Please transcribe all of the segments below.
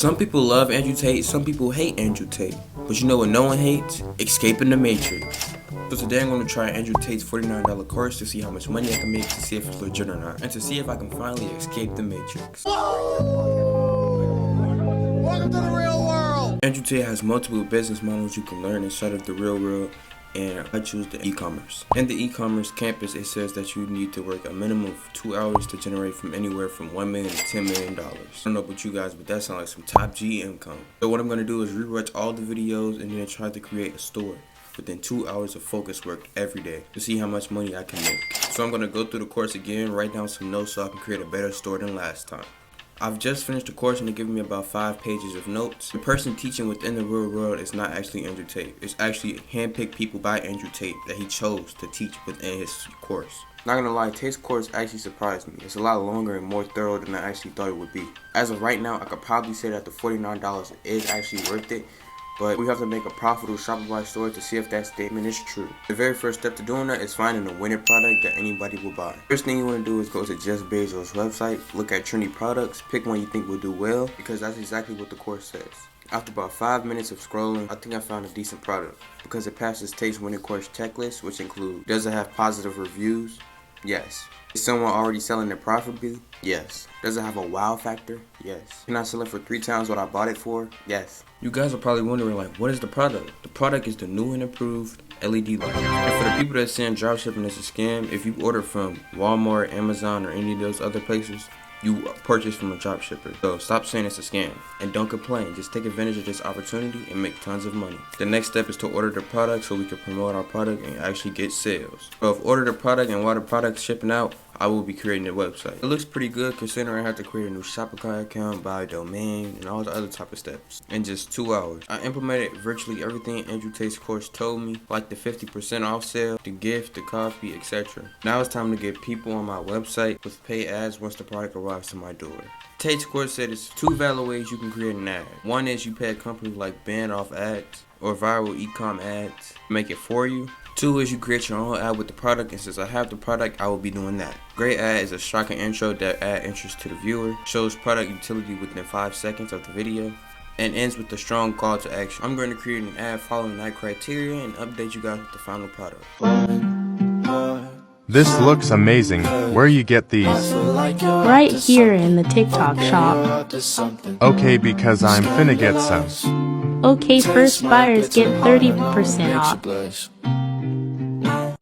Some people love Andrew Tate, some people hate Andrew Tate. But you know what no one hates? Escaping the Matrix. So today I'm going to try Andrew Tate's $49 course to see how much money I can make, to see if it's legit or not, and to see if I can finally escape the Matrix. Welcome to the real world! Andrew Tate has multiple business models you can learn inside of the real world, and I choose the e-commerce. In the e-commerce campus, it says that you need to work a minimum of 2 hours to generate from anywhere from $1 million to $10 million. I don't know about you guys, but that sounds like some top G income. So what I'm going to do is rewatch all the videos and then try to create a store within 2 hours of focus work every day to see how much money I can make. So I'm going to go through the course again, write down some notes so I can create a better store than last time. I've just finished the course and they're giving me about 5 pages of notes. The person teaching within the real world is not actually Andrew Tate. It's actually handpicked people by Andrew Tate that he chose to teach within his course. Not gonna lie, Tate's course actually surprised me. It's a lot longer and more thorough than I actually thought it would be. As of right now, I could probably say that the $49 is actually worth it. But we have to make a profitable Shopify store to see if that statement is true. The very first step to doing that is finding a winning product that anybody will buy. First thing you want to do is go to Jeff Bezos' website, look at trendy products, pick one you think will do well, because that's exactly what the course says. After about 5 minutes of scrolling, I think I found a decent product, because it passes Tate's winning course checklist, which include, does it have positive reviews? Yes. Is someone already selling it profitably? Yes. Does it have a wow factor? Yes. Can I sell it for 3 times what I bought it for? Yes. You guys are probably wondering, like, what is the product? The product is the new and improved LED light. And for the people that saying dropshipping is a scam, if you order from Walmart, Amazon, or any of those other places, you purchase from a dropshipper. So stop saying it's a scam and don't complain. Just take advantage of this opportunity and make tons of money. The next step is to order the product so we can promote our product and actually get sales. So I've ordered the product, and while the product's shipping out, I will be creating a website. It looks pretty good considering I have to create a new Shopify account, buy a domain, and all the other type of steps in just 2 hours. I implemented virtually everything Andrew Tate's course told me, like the 50% off sale, the gift, the coffee, etc. Now it's time to get people on my website with paid ads once the product arrives to my door. Tate's course said it's 2 valid ways you can create an ad. One is you pay a company like Band off ads or viral e-com ads to make it for you. 2 is you create your own ad with the product, and since I have the product, I will be doing that. Great ad is a shocking intro that adds interest to the viewer, shows product utility within 5 seconds of the video, and ends with a strong call to action. I'm going to create an ad following that criteria and update you guys with the final product. This looks amazing. Where you get these? Right here in the TikTok shop. Okay, because I'm finna get some. Okay, first buyers get 30% off.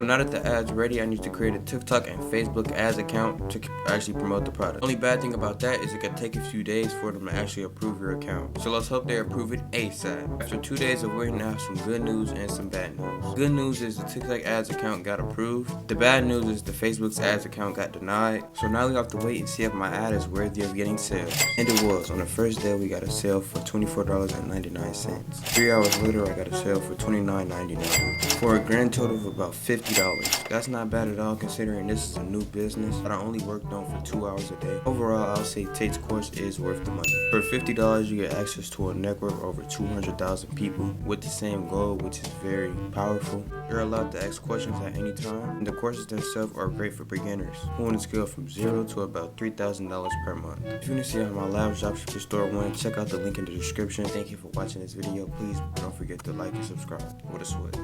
Now that the ad's ready, I need to create a TikTok and Facebook ads account to actually promote the product. The only bad thing about that is it could take a few days for them to actually approve your account. So let's hope they approve it ASAP. After 2 days of waiting, I have some good news and some bad news. Good news is the TikTok ads account got approved. The bad news is the Facebook's ads account got denied. So now we have to wait and see if my ad is worthy of getting sales. And it was. On the first day, we got a sale for $24.99. 3 hours later, I got a sale for $29.99 for a grand total of about $50. That's not bad at all considering this is a new business that I only worked on for 2 hours a day. Overall, I'll say Tate's course is worth the money. For $50, you get access to a network of over 200,000 people with the same goal, which is very powerful. You're allowed to ask questions at any time, and the courses themselves are great for beginners who want to scale from 0 to about $3,000 per month. If you want to see how my live dropshipping store went, check out the link in the description. Thank you for watching this video. Please don't forget to like and subscribe. With a sweat.